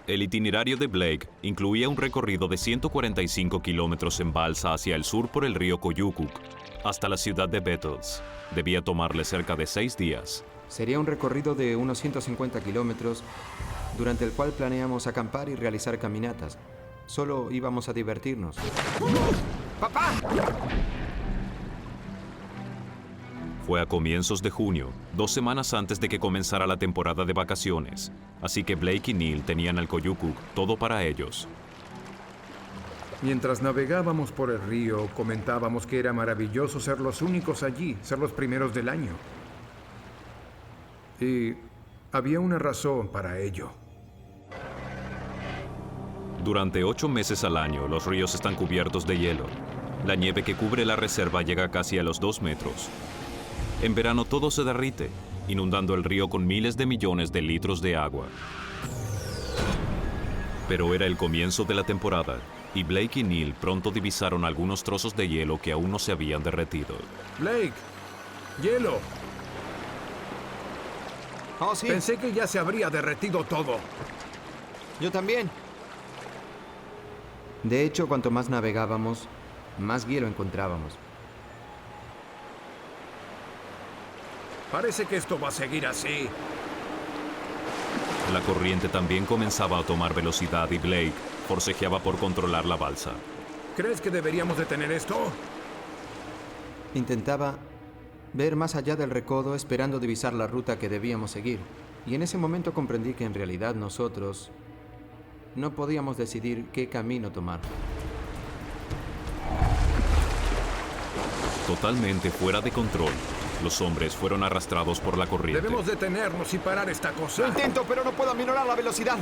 El itinerario de Blake incluía un recorrido de 145 kilómetros en balsa hacia el sur por el río Koyukuk, hasta la ciudad de Bettles. Debía tomarle cerca de 6 días. Sería un recorrido de unos 150 kilómetros, durante el cual planeamos acampar y realizar caminatas. Solo íbamos a divertirnos. ¡Papá! Fue a comienzos de junio, 2 semanas antes de que comenzara la temporada de vacaciones, así que Blake y Neil tenían al Koyukuk todo para ellos. Mientras navegábamos por el río, comentábamos que era maravilloso ser los únicos allí, ser los primeros del año. Y había una razón para ello. Durante 8 meses al año, los ríos están cubiertos de hielo. La nieve que cubre la reserva llega casi a los 2 metros. En verano todo se derrite, inundando el río con miles de millones de litros de agua. Pero era el comienzo de la temporada, y Blake y Neil pronto divisaron algunos trozos de hielo que aún no se habían derretido. Blake, hielo. ¡Oh, sí! Pensé que ya se habría derretido todo. Yo también. De hecho, cuanto más navegábamos, más hielo encontrábamos. Parece que esto va a seguir así. La corriente también comenzaba a tomar velocidad y Blake forcejeaba por controlar la balsa. ¿Crees que deberíamos detener esto? Intentaba ver más allá del recodo, esperando divisar la ruta que debíamos seguir. Y en ese momento comprendí que en realidad nosotros no podíamos decidir qué camino tomar. Totalmente fuera de control, los hombres fueron arrastrados por la corriente. Debemos detenernos y parar esta cosa. Lo intento, pero no puedo aminorar la velocidad.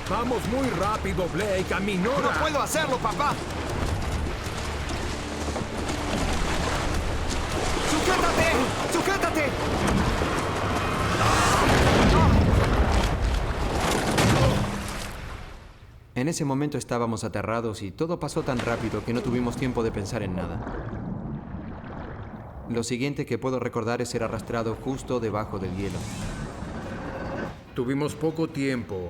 Vamos muy rápido, Blake. Aminora. ¡No puedo hacerlo, papá! ¡Sujétate! ¡Sujétate! En ese momento estábamos aterrados y todo pasó tan rápido que no tuvimos tiempo de pensar en nada. Lo siguiente que puedo recordar es ser arrastrado justo debajo del hielo. Tuvimos poco tiempo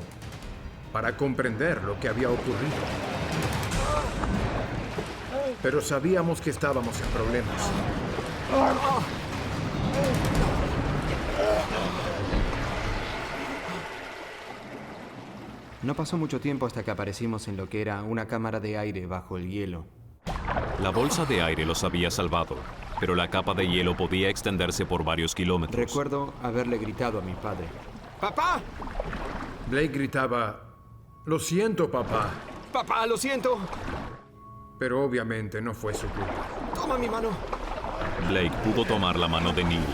para comprender lo que había ocurrido. Pero sabíamos que estábamos en problemas. No pasó mucho tiempo hasta que aparecimos en lo que era una cámara de aire bajo el hielo. La bolsa de aire los había salvado, pero la capa de hielo podía extenderse por varios kilómetros. Recuerdo haberle gritado a mi padre. ¡Papá! Blake gritaba, "Lo siento, papá". ¡Papá, lo siento! Pero obviamente no fue su culpa. ¡Toma mi mano! Blake pudo tomar la mano de Neil.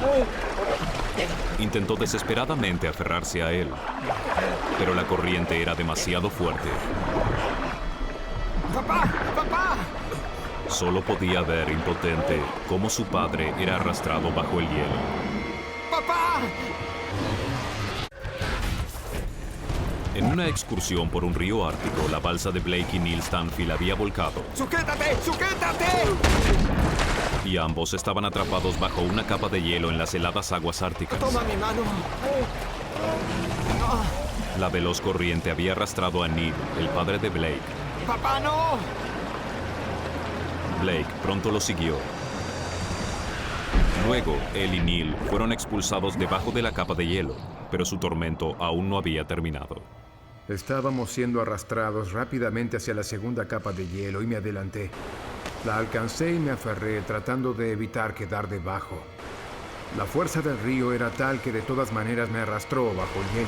Intentó desesperadamente aferrarse a él, pero la corriente era demasiado fuerte. ¡Papá! ¡Papá! Solo podía ver, impotente, cómo su padre era arrastrado bajo el hielo. ¡Papá! En una excursión por un río ártico, la balsa de Blake y Neil Stanfield había volcado, ¡Sujétate! ¡Sujétate! y ambos estaban atrapados bajo una capa de hielo en las heladas aguas árticas. ¡Toma mi mano! La veloz corriente había arrastrado a Neil, el padre de Blake. ¡Papá, no! Blake pronto lo siguió. Luego, él y Neil fueron expulsados debajo de la capa de hielo, pero su tormento aún no había terminado. Estábamos siendo arrastrados rápidamente hacia la segunda capa de hielo y me adelanté. La alcancé y me aferré, tratando de evitar quedar debajo. La fuerza del río era tal que de todas maneras me arrastró bajo el hielo.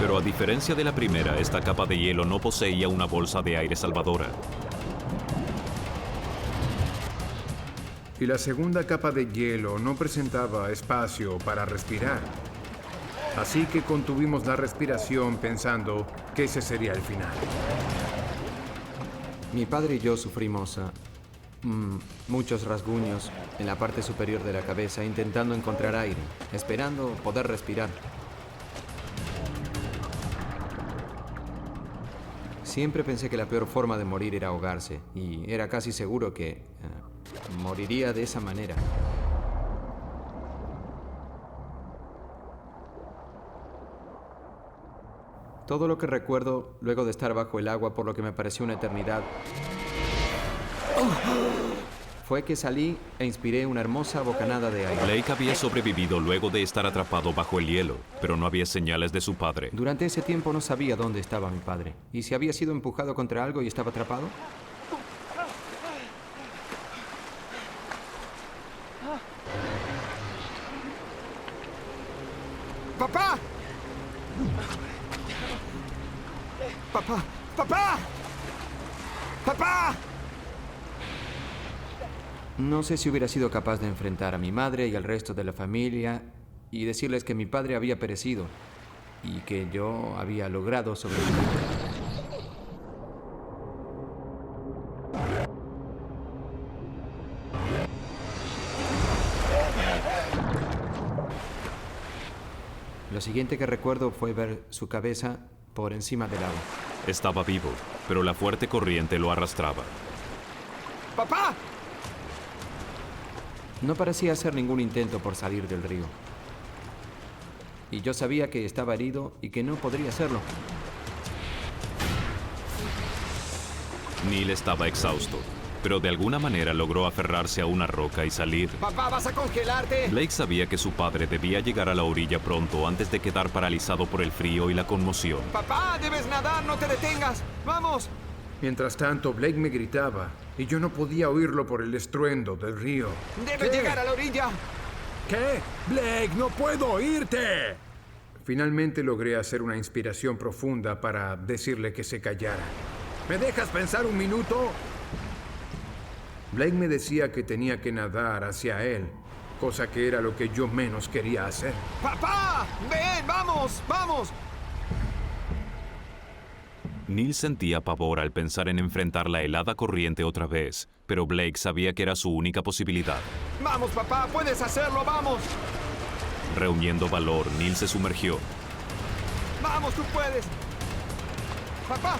Pero a diferencia de la primera, esta capa de hielo no poseía una bolsa de aire salvadora. Y la segunda capa de hielo no presentaba espacio para respirar. Así que contuvimos la respiración pensando que ese sería el final. Mi padre y yo sufrimos muchos rasguños en la parte superior de la cabeza, intentando encontrar aire, esperando poder respirar. Siempre pensé que la peor forma de morir era ahogarse, y era casi seguro que moriría de esa manera. Todo lo que recuerdo luego de estar bajo el agua por lo que me pareció una eternidad fue que salí e inspiré una hermosa bocanada de aire. Blake había sobrevivido luego de estar atrapado bajo el hielo, pero no había señales de su padre. Durante ese tiempo no sabía dónde estaba mi padre. ¿Y si había sido empujado contra algo y estaba atrapado? ¡Papá! ¡Papá! ¡Papá! ¡Papá! No sé si hubiera sido capaz de enfrentar a mi madre y al resto de la familia y decirles que mi padre había perecido y que yo había logrado sobrevivir. Lo siguiente que recuerdo fue ver su cabeza por encima del agua. Estaba vivo, pero la fuerte corriente lo arrastraba. ¡Papá! No parecía hacer ningún intento por salir del río. Y yo sabía que estaba herido y que no podría hacerlo. Neil estaba exhausto, pero de alguna manera logró aferrarse a una roca y salir. ¡Papá, vas a congelarte! Blake sabía que su padre debía llegar a la orilla pronto antes de quedar paralizado por el frío y la conmoción. ¡Papá, debes nadar! ¡No te detengas! ¡Vamos! Mientras tanto, Blake me gritaba y yo no podía oírlo por el estruendo del río. ¡Debes llegar a la orilla! ¿Qué? Blake, no puedo oírte. Finalmente logré hacer una inspiración profunda para decirle que se callara. ¿Me dejas pensar un minuto? Blake me decía que tenía que nadar hacia él, cosa que era lo que yo menos quería hacer. ¡Papá! ¡Ven! ¡Vamos! ¡Vamos! Neil sentía pavor al pensar en enfrentar la helada corriente otra vez, pero Blake sabía que era su única posibilidad. ¡Vamos, papá! ¡Puedes hacerlo! ¡Vamos! Reuniendo valor, Neil se sumergió. ¡Vamos, tú puedes! ¡Papá!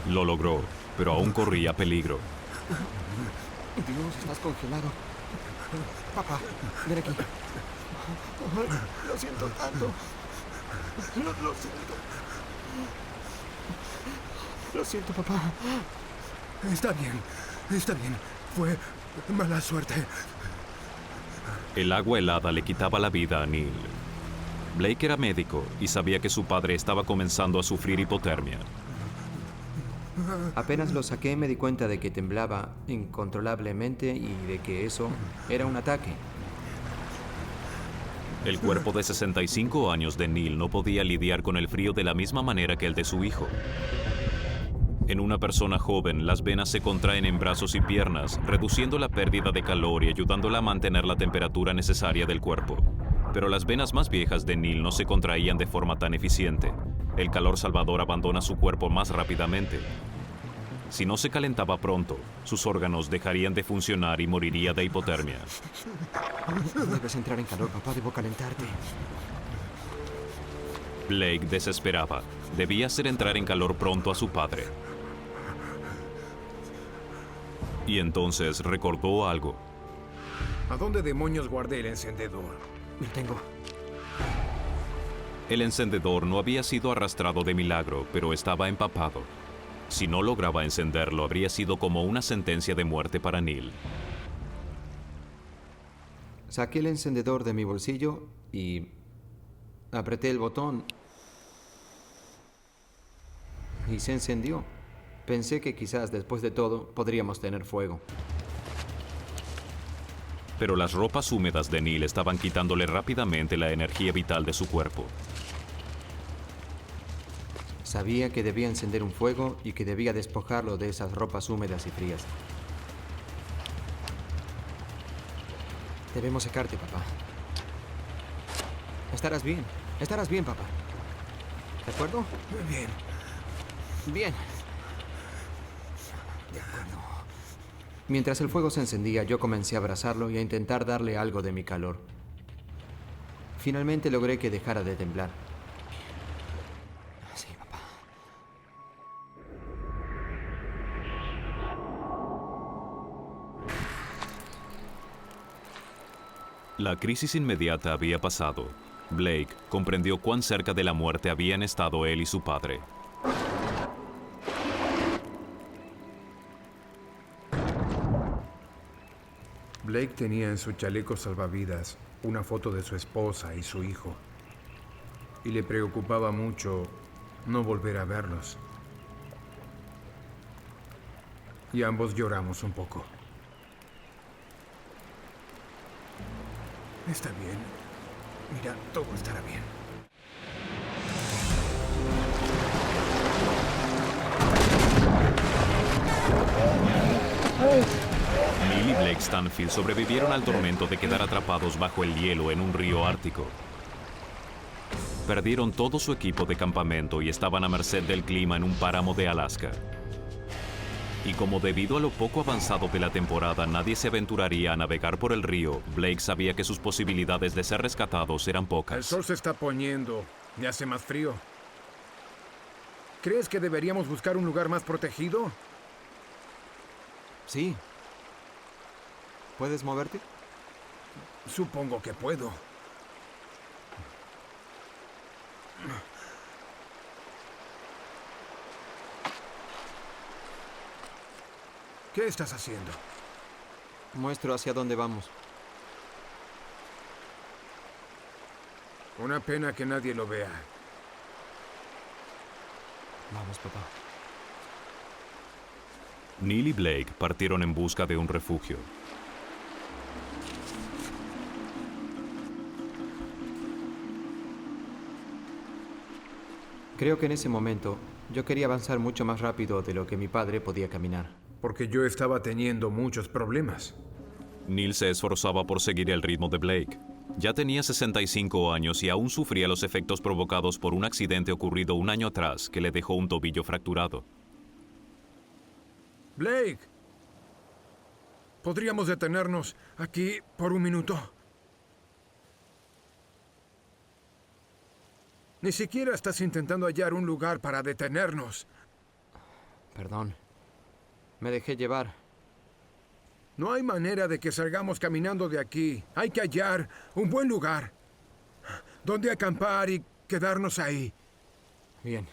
Lo logró, pero aún corría peligro. Dios, estás congelado. Papá, Ven aquí. lo siento tanto. Lo siento. Lo siento, papá. Está bien. Fue mala suerte. El agua helada le quitaba la vida a Neil. Blake era médico y sabía que su padre estaba comenzando a sufrir hipotermia. Apenas lo saqué me di cuenta de que temblaba incontrolablemente y de que eso era un ataque. El cuerpo de 65 años de Neil no podía lidiar con el frío de la misma manera que el de su hijo. En una persona joven, las venas se contraen en brazos y piernas, reduciendo la pérdida de calor y ayudándola a mantener la temperatura necesaria del cuerpo. Pero las venas más viejas de Neil no se contraían de forma tan eficiente. El calor salvador abandona su cuerpo más rápidamente. Si no se calentaba pronto, sus órganos dejarían de funcionar y moriría de hipotermia. Debes entrar en calor, papá. Debo calentarte. Blake desesperaba. Debía hacer entrar en calor pronto a su padre. Y entonces recordó algo. ¿A dónde demonios guardé el encendedor? Lo tengo. El encendedor no había sido arrastrado de milagro, pero estaba empapado. Si no lograba encenderlo, habría sido como una sentencia de muerte para Neil. Saqué el encendedor de mi bolsillo y apreté el botón y se encendió. Pensé que quizás después de todo podríamos tener fuego. Pero las ropas húmedas de Neil estaban quitándole rápidamente la energía vital de su cuerpo. Sabía que debía encender un fuego y que debía despojarlo de esas ropas húmedas y frías. Debemos secarte, papá. Estarás bien, papá. ¿De acuerdo? Bien. Bien. De acuerdo. Mientras el fuego se encendía, yo comencé a abrazarlo y a intentar darle algo de mi calor. Finalmente logré que dejara de temblar. Sí, papá. La crisis inmediata había pasado. Blake comprendió cuán cerca de la muerte habían estado él y su padre. Blake tenía en su chaleco salvavidas una foto de su esposa y su hijo. Y le preocupaba mucho no volver a verlos. Y ambos lloramos un poco. Está bien. Mira, todo estará bien. Neil y Blake Stanfield sobrevivieron al tormento de quedar atrapados bajo el hielo en un río ártico. Perdieron todo su equipo de campamento y estaban a merced del clima en un páramo de Alaska. Y como debido a lo poco avanzado de la temporada nadie se aventuraría a navegar por el río, Blake sabía que sus posibilidades de ser rescatados eran El pocas. sol se está poniendo y hace más frío. ¿Crees que deberíamos buscar un lugar más protegido? Sí. ¿Puedes moverte? Supongo que puedo. ¿Qué estás haciendo? Muestro hacia dónde vamos. Una pena que nadie lo vea. Vamos, papá. Neil y Blake partieron en busca de un refugio. Creo que en ese momento yo quería avanzar mucho más rápido de lo que mi padre podía caminar. Porque yo estaba teniendo muchos problemas. Neil se esforzaba por seguir el ritmo de Blake. Ya tenía 65 años y aún sufría los efectos provocados por un accidente ocurrido un año atrás que le dejó un tobillo fracturado. Blake, ¿podríamos detenernos aquí por un minuto? Ni siquiera estás intentando hallar un lugar para detenernos. Perdón. Me dejé llevar. No hay manera de que salgamos caminando de aquí. Hay que hallar un buen lugar donde acampar y quedarnos ahí. Bien.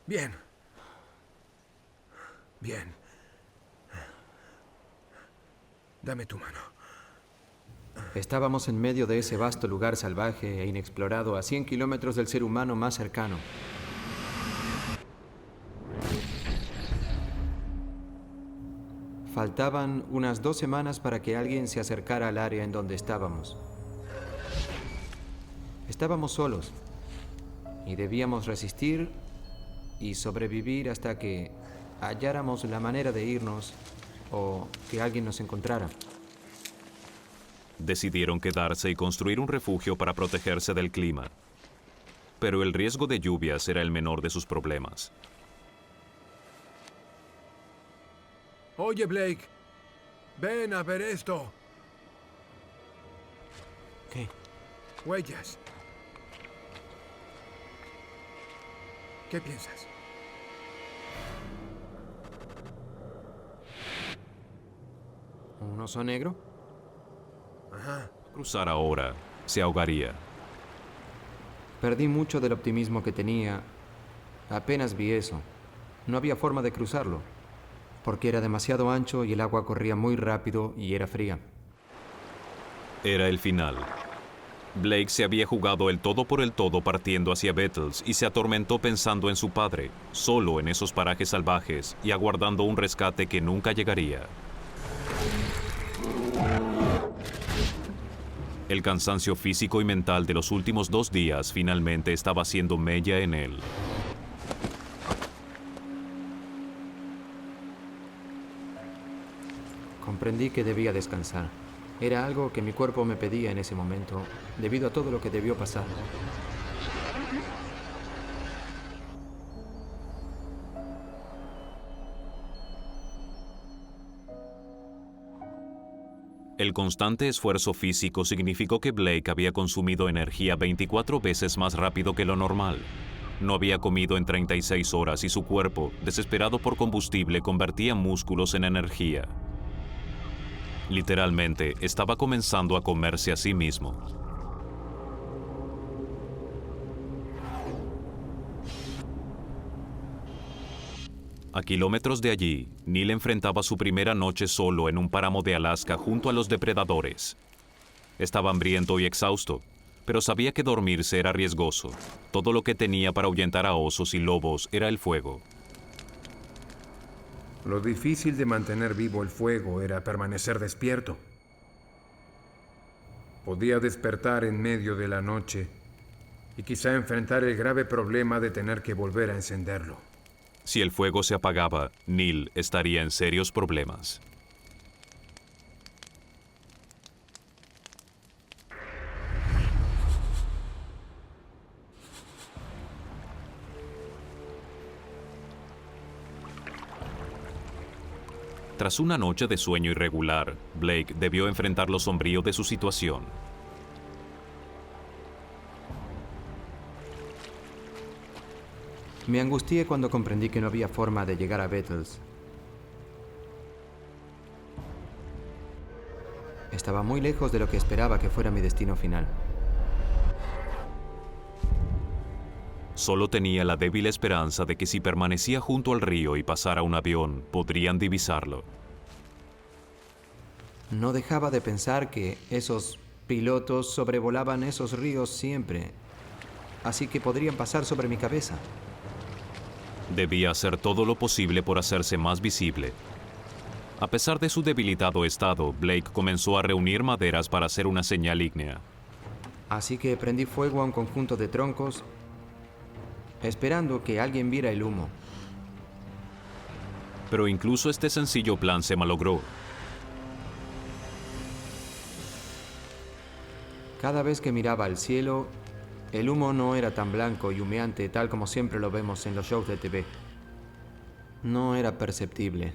Bien. Bien. Dame tu mano. Estábamos en medio de ese vasto lugar salvaje e inexplorado a 100 kilómetros del ser humano más cercano. Faltaban unas 2 semanas para que alguien se acercara al área en donde estábamos. Estábamos solos y debíamos resistir y sobrevivir hasta que halláramos la manera de irnos o que alguien nos encontrara. Decidieron quedarse y construir un refugio para protegerse del clima. Pero el riesgo de lluvias era el menor de sus problemas. Oye, Blake, ven a ver esto. ¿Qué? Huellas. ¿Qué piensas? ¿Un oso negro? Ajá. Cruzar ahora se ahogaría. Perdí mucho del optimismo que tenía. Apenas vi eso. No había forma de cruzarlo, porque era demasiado ancho y el agua corría muy rápido y era fría. Era el final. Blake se había jugado el todo por el todo partiendo hacia Beatles y se atormentó pensando en su padre, solo en esos parajes salvajes y aguardando un rescate que nunca llegaría. El cansancio físico y mental de los últimos 2 días finalmente estaba haciendo mella en él. Comprendí que debía descansar. Era algo que mi cuerpo me pedía en ese momento, debido a todo lo que debió pasar. El constante esfuerzo físico significó que Blake había consumido energía 24 veces más rápido que lo normal. No había comido en 36 horas y su cuerpo, desesperado por combustible, convertía músculos en energía. Literalmente, estaba comenzando a comerse a sí mismo. A kilómetros de allí, Neil enfrentaba su primera noche solo en un páramo de Alaska junto a los depredadores. Estaba hambriento y exhausto, pero sabía que dormirse era riesgoso. Todo lo que tenía para ahuyentar a osos y lobos era el fuego. Lo difícil de mantener vivo el fuego era permanecer despierto. Podía despertar en medio de la noche y quizá enfrentar el grave problema de tener que volver a encenderlo. Si el fuego se apagaba, Neil estaría en serios problemas. Tras una noche de sueño irregular, Blake debió enfrentar lo sombrío de su situación. Me angustié cuando comprendí que no había forma de llegar a Beatles. Estaba muy lejos de lo que esperaba que fuera mi destino final. Solo tenía la débil esperanza de que si permanecía junto al río y pasara un avión, podrían divisarlo. No dejaba de pensar que esos pilotos sobrevolaban esos ríos siempre, así que podrían pasar sobre mi cabeza. Debía hacer todo lo posible por hacerse más visible. A pesar de su debilitado estado, Blake comenzó a reunir maderas para hacer una señal ígnea. Así que prendí fuego a un conjunto de troncos, esperando que alguien viera el humo. Pero incluso este sencillo plan se malogró. Cada vez que miraba al cielo, el humo no era tan blanco y humeante tal como siempre lo vemos en los shows de TV. No era perceptible.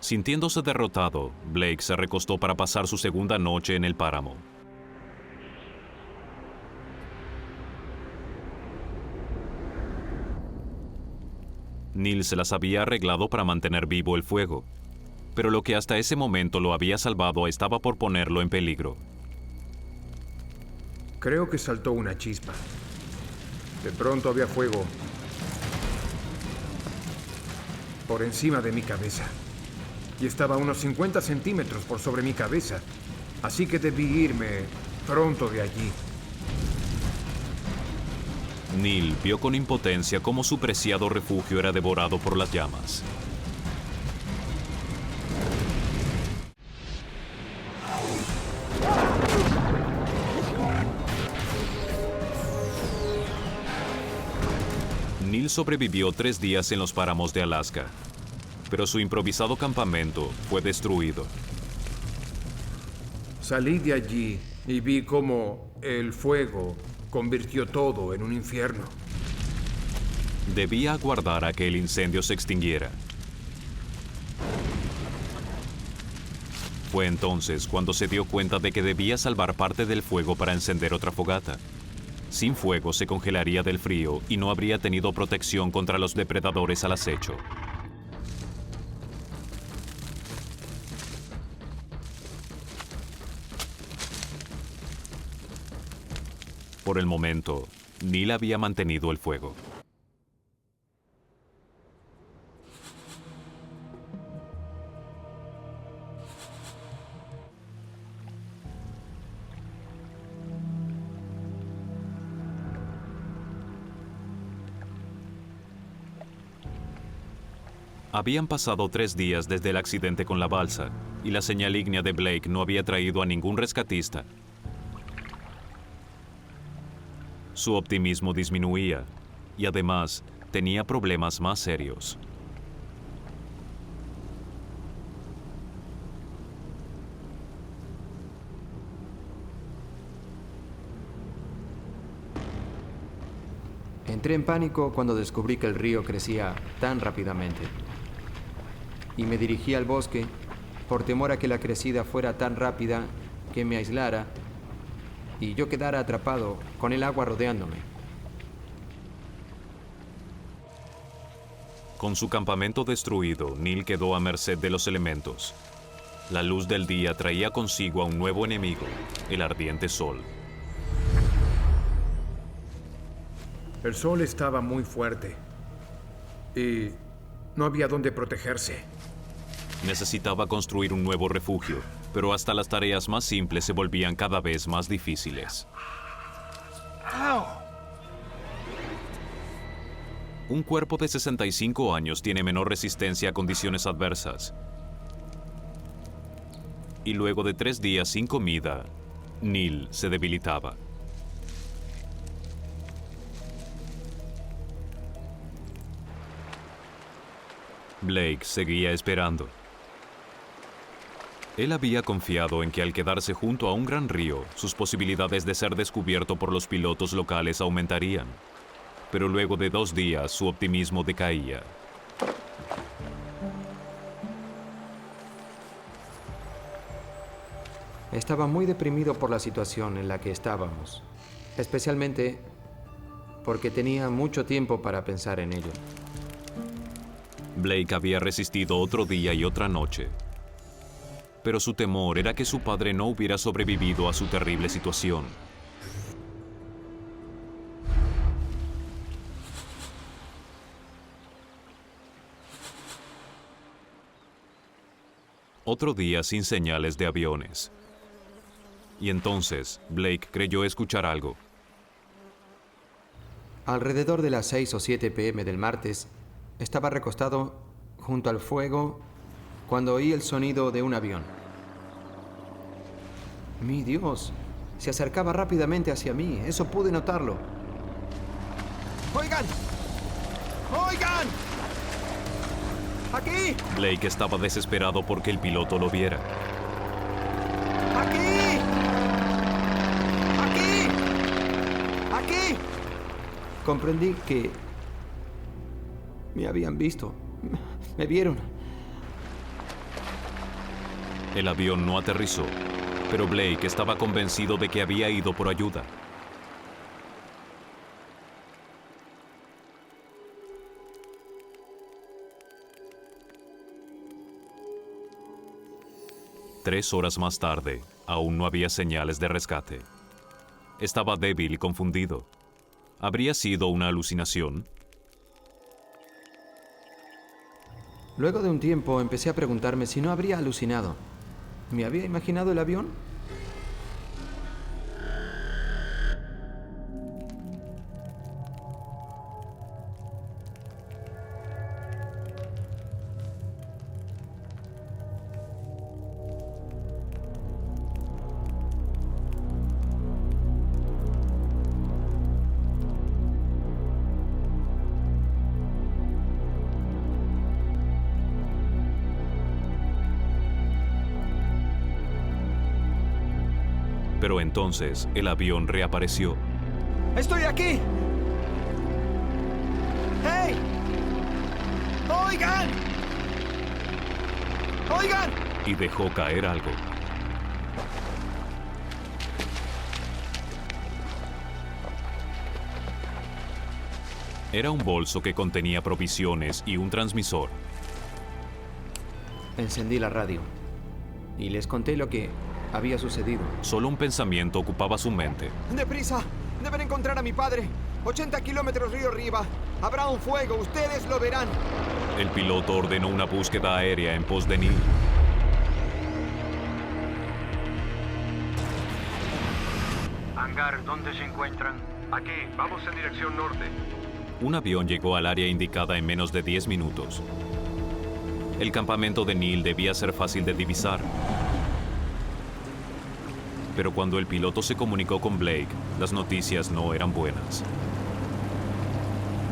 Sintiéndose derrotado, Blake se recostó para pasar su segunda noche en el páramo. Neil se las había arreglado para mantener vivo el fuego, pero lo que hasta ese momento lo había salvado estaba por ponerlo en peligro. Creo que saltó una chispa. De pronto había fuego por encima de mi cabeza. Y estaba a unos 50 centímetros por sobre mi cabeza. Así que debí irme pronto de allí. Neil vio con impotencia cómo su preciado refugio era devorado por las llamas. Neil sobrevivió 3 días en los páramos de Alaska, pero su improvisado campamento fue destruido. Salí de allí y vi cómo el fuego convirtió todo en un infierno. Debía aguardar a que el incendio se extinguiera. Fue entonces cuando se dio cuenta de que debía salvar parte del fuego para encender otra fogata. Sin fuego se congelaría del frío y no habría tenido protección contra los depredadores al acecho. Por el momento, Neil había mantenido el fuego. Habían pasado 3 días desde el accidente con la balsa, y la señal ígnea de Blake no había traído a ningún rescatista. Su optimismo disminuía, y además tenía problemas más serios. Entré en pánico cuando descubrí que el río crecía tan rápidamente. Y me dirigí al bosque por temor a que la crecida fuera tan rápida que me aislara y yo quedara atrapado con el agua rodeándome. Con su campamento destruido, Neil quedó a merced de los elementos. La luz del día traía consigo a un nuevo enemigo, el ardiente sol. El sol estaba muy fuerte y no había dónde protegerse. Necesitaba construir un nuevo refugio, pero hasta las tareas más simples se volvían cada vez más difíciles. Un cuerpo de 65 años tiene menor resistencia a condiciones adversas. Y luego de 3 días sin comida, Neil se debilitaba. Blake seguía esperando. Él había confiado en que al quedarse junto a un gran río, sus posibilidades de ser descubierto por los pilotos locales aumentarían. Pero luego de 2 días, su optimismo decaía. Estaba muy deprimido por la situación en la que estábamos, especialmente porque tenía mucho tiempo para pensar en ello. Blake había resistido otro día y otra noche, pero su temor era que su padre no hubiera sobrevivido a su terrible situación. Otro día sin señales de aviones. Y entonces Blake creyó escuchar algo. Alrededor de las 6 o 7 p.m. del martes, estaba recostado junto al fuego cuando oí el sonido de un avión. ¡Mi Dios! Se acercaba rápidamente hacia mí. Eso pude notarlo. ¡Oigan! ¡Oigan! ¡Aquí! Blake estaba desesperado porque el piloto lo viera. ¡Aquí! ¡Aquí! ¡Aquí! Comprendí que me habían visto. Me vieron. El avión no aterrizó, pero Blake estaba convencido de que había ido por ayuda. Tres horas más tarde, aún no había señales de rescate. Estaba débil y confundido. ¿Habría sido una alucinación? Luego de un tiempo empecé a preguntarme si no habría alucinado. ¿Me había imaginado el avión? Pero entonces el avión reapareció. ¡Estoy aquí! ¡Hey! ¡Oigan! ¡Oigan! Y dejó caer algo. Era un bolso que contenía provisiones y un transmisor. Encendí la radio y les conté lo que había sucedido. Solo un pensamiento ocupaba su mente. ¡Deprisa! Deben encontrar a mi padre. 80 kilómetros río arriba. Habrá un fuego. Ustedes lo verán. El piloto ordenó una búsqueda aérea en pos de Neil. Hangar, ¿dónde se encuentran? Aquí, vamos en dirección norte. Un avión llegó al área indicada en menos de 10 minutos. El campamento de Neil debía ser fácil de divisar. Pero cuando el piloto se comunicó con Blake, las noticias no eran buenas.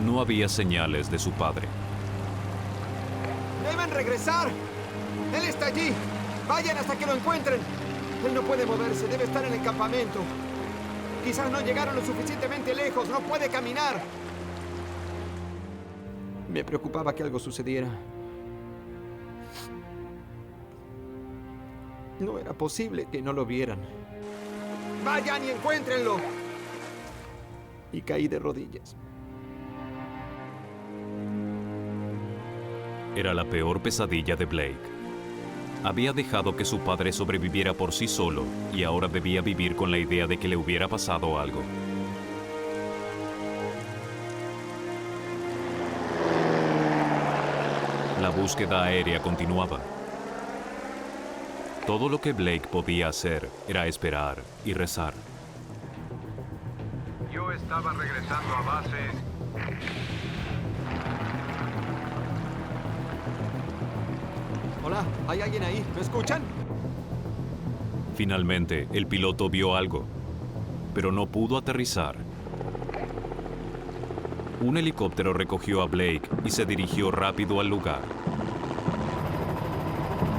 No había señales de su padre. ¡Deben regresar! ¡Él está allí! ¡Vayan hasta que lo encuentren! Él no puede moverse, debe estar en el campamento. Quizás no llegaron lo suficientemente lejos, no puede caminar. Me preocupaba que algo sucediera. No era posible que no lo vieran. ¡Vayan y encuéntrenlo! Y caí de rodillas. Era la peor pesadilla de Blake. Había dejado que su padre sobreviviera por sí solo y ahora debía vivir con la idea de que le hubiera pasado algo. La búsqueda aérea continuaba. Todo lo que Blake podía hacer era esperar y rezar. Yo estaba regresando a base. Hola, ¿hay alguien ahí? ¿Me escuchan? Finalmente, el piloto vio algo, pero no pudo aterrizar. Un helicóptero recogió a Blake y se dirigió rápido al lugar.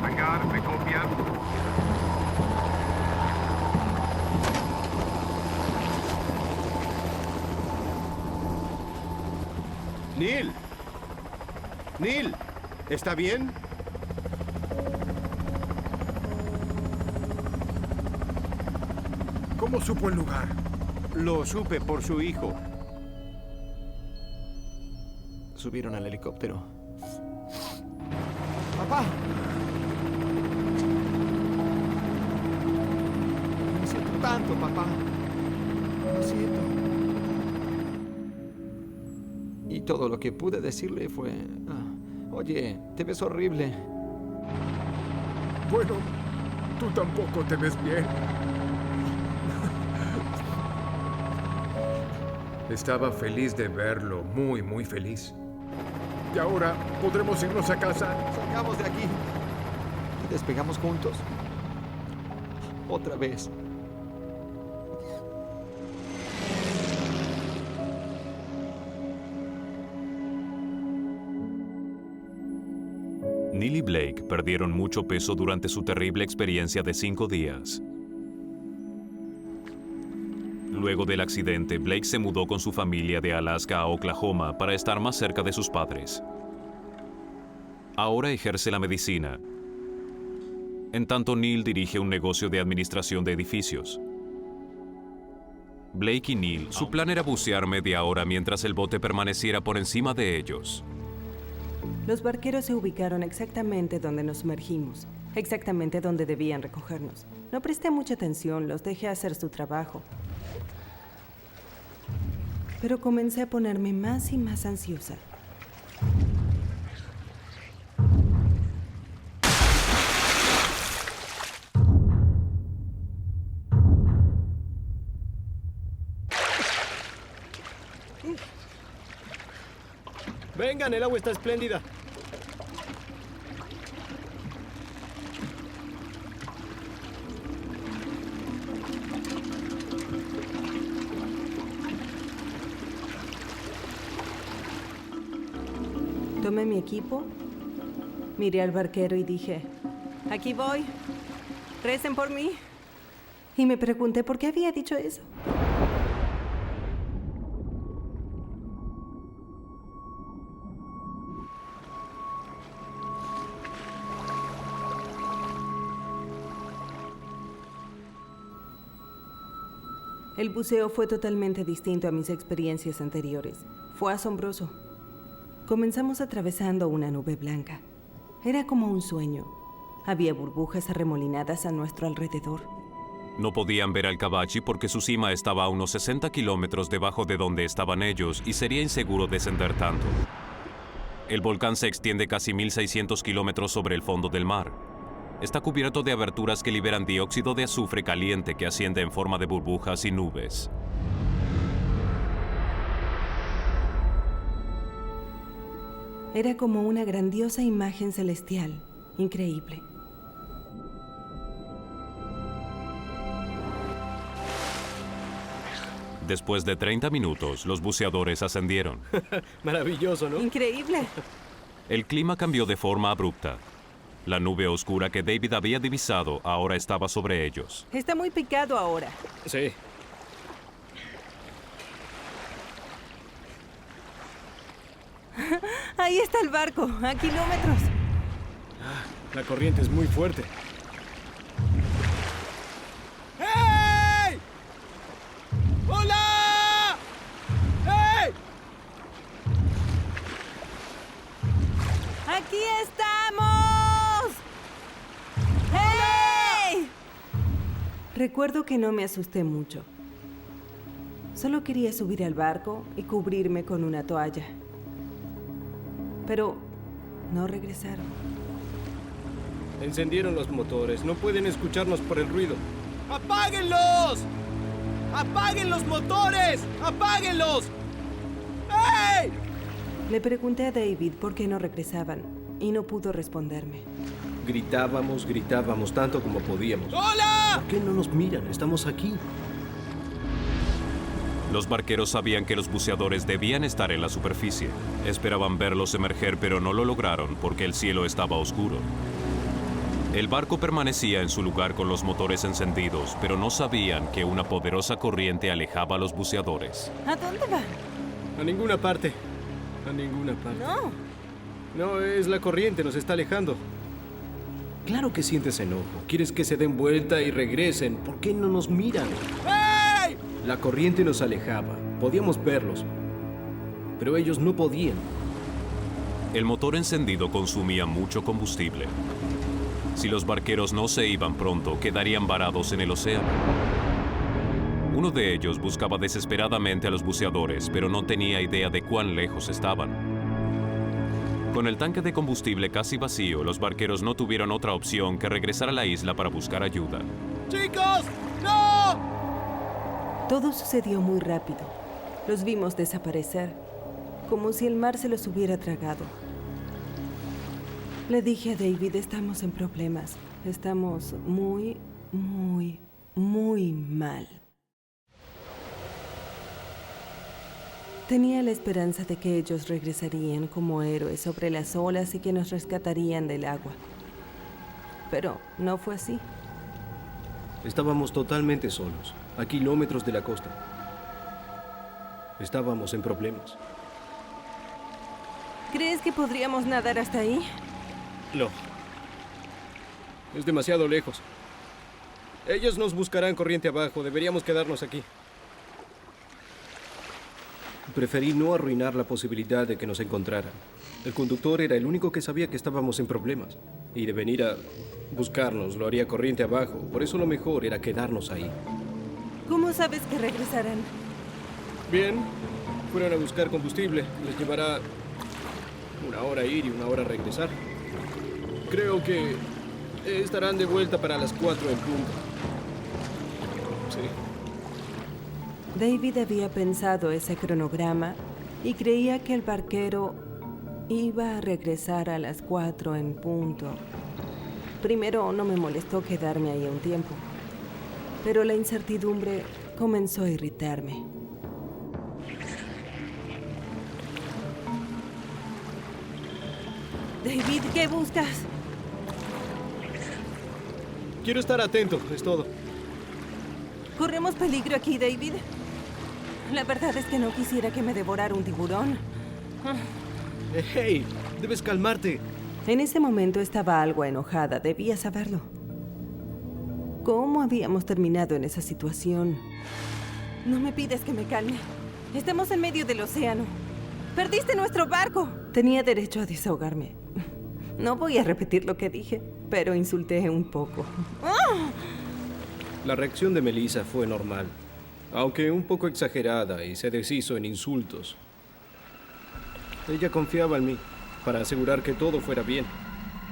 Hangar, ¿me copian? Neil. Neil, ¿está bien? ¿Cómo supo el lugar? Lo supe por su hijo. Subieron al helicóptero. ¡Papá! Lo siento tanto, papá. Lo siento. Y todo lo que pude decirle fue... oye, te ves horrible. Bueno, tú tampoco te ves bien. Estaba feliz de verlo, muy, muy feliz. Y ahora podremos irnos a casa. Salgamos de aquí. Y despegamos juntos. Otra vez. Neil y Blake perdieron mucho peso durante su terrible experiencia de 5 días. Luego del accidente, Blake se mudó con su familia de Alaska a Oklahoma para estar más cerca de sus padres. Ahora ejerce la medicina. En tanto, Neil dirige un negocio de administración de edificios. Blake y Neil, su plan era bucear media hora mientras el bote permaneciera por encima de ellos. Los barqueros se ubicaron exactamente donde nos sumergimos, exactamente donde debían recogernos. No presté mucha atención, los dejé hacer su trabajo. Pero comencé a ponerme más y más ansiosa. Vengan, el agua está espléndida. Tomé mi equipo, miré al barquero y dije, aquí voy, recen por mí. Y me pregunté por qué había dicho eso. El buceo fue totalmente distinto a mis experiencias anteriores. Fue asombroso. Comenzamos atravesando una nube blanca. Era como un sueño. Había burbujas arremolinadas a nuestro alrededor. No podían ver al Kabachi porque su cima estaba a unos 60 kilómetros debajo de donde estaban ellos y sería inseguro descender tanto. El volcán se extiende casi 1.600 kilómetros sobre el fondo del mar. Está cubierto de aberturas que liberan dióxido de azufre caliente que asciende en forma de burbujas y nubes. Era como una grandiosa imagen celestial, increíble. Después de 30 minutos, los buceadores ascendieron. Maravilloso, ¿no? ¡Increíble! El clima cambió de forma abrupta. La nube oscura que David había divisado ahora estaba sobre ellos. Está muy picado ahora. Sí. Ahí está el barco, a kilómetros. La corriente es muy fuerte. ¡Hey! ¡Hola! ¡Hey! ¡Aquí estamos! Recuerdo que no me asusté mucho. Solo quería subir al barco y cubrirme con una toalla. Pero no regresaron. Encendieron los motores. No pueden escucharnos por el ruido. ¡Apáguenlos! ¡Apaguen los motores! ¡Apáguenlos! ¡Hey! Le pregunté a David por qué no regresaban y no pudo responderme. Gritábamos tanto como podíamos. ¡Hola! ¿Por qué no nos miran? Estamos aquí. Los barqueros sabían que los buceadores debían estar en la superficie. Esperaban verlos emerger, pero no lo lograron porque el cielo estaba oscuro. El barco permanecía en su lugar con los motores encendidos, pero no sabían que una poderosa corriente alejaba a los buceadores. ¿A dónde va? A ninguna parte. A ninguna parte. No. No, es la corriente, nos está alejando. Claro que sientes enojo. Quieres que se den vuelta y regresen. ¿Por qué no nos miran? ¡Hey! La corriente nos alejaba. Podíamos verlos. Pero ellos no podían. El motor encendido consumía mucho combustible. Si los barqueros no se iban pronto, quedarían varados en el océano. Uno de ellos buscaba desesperadamente a los buceadores, pero no tenía idea de cuán lejos estaban. Con el tanque de combustible casi vacío, los barqueros no tuvieron otra opción que regresar a la isla para buscar ayuda. ¡Chicos! ¡No! Todo sucedió muy rápido. Los vimos desaparecer, como si el mar se los hubiera tragado. Le dije a David, estamos en problemas. Estamos muy, muy, muy mal. Tenía la esperanza de que ellos regresarían como héroes sobre las olas y que nos rescatarían del agua. Pero no fue así. Estábamos totalmente solos, a kilómetros de la costa. Estábamos en problemas. ¿Crees que podríamos nadar hasta ahí? No. Es demasiado lejos. Ellos nos buscarán corriente abajo. Deberíamos quedarnos aquí. Preferí no arruinar la posibilidad de que nos encontraran. El conductor era el único que sabía que estábamos en problemas. Y de venir a buscarnos lo haría corriente abajo. Por eso lo mejor era quedarnos ahí. ¿Cómo sabes que regresarán? Bien. Fueron a buscar combustible. Les llevará 1 hora ir y 1 hora regresar. Creo que estarán de vuelta para las 4 en punto. Sí. David había pensado ese cronograma y creía que el barquero iba a regresar a las 4 en punto. Primero no me molestó quedarme ahí un tiempo, pero la incertidumbre comenzó a irritarme. David, ¿qué buscas? Quiero estar atento, es todo. ¿Corremos peligro aquí, David? La verdad es que no quisiera que me devorara un tiburón. ¡Hey! Debes calmarte. En ese momento estaba algo enojada, debía saberlo. ¿Cómo habíamos terminado en esa situación? No me pides que me calme. Estamos en medio del océano. ¡Perdiste nuestro barco! Tenía derecho a desahogarme. No voy a repetir lo que dije, pero insulté un poco. La reacción de Melissa fue normal, aunque un poco exagerada, y se deshizo en insultos. Ella confiaba en mí para asegurar que todo fuera bien.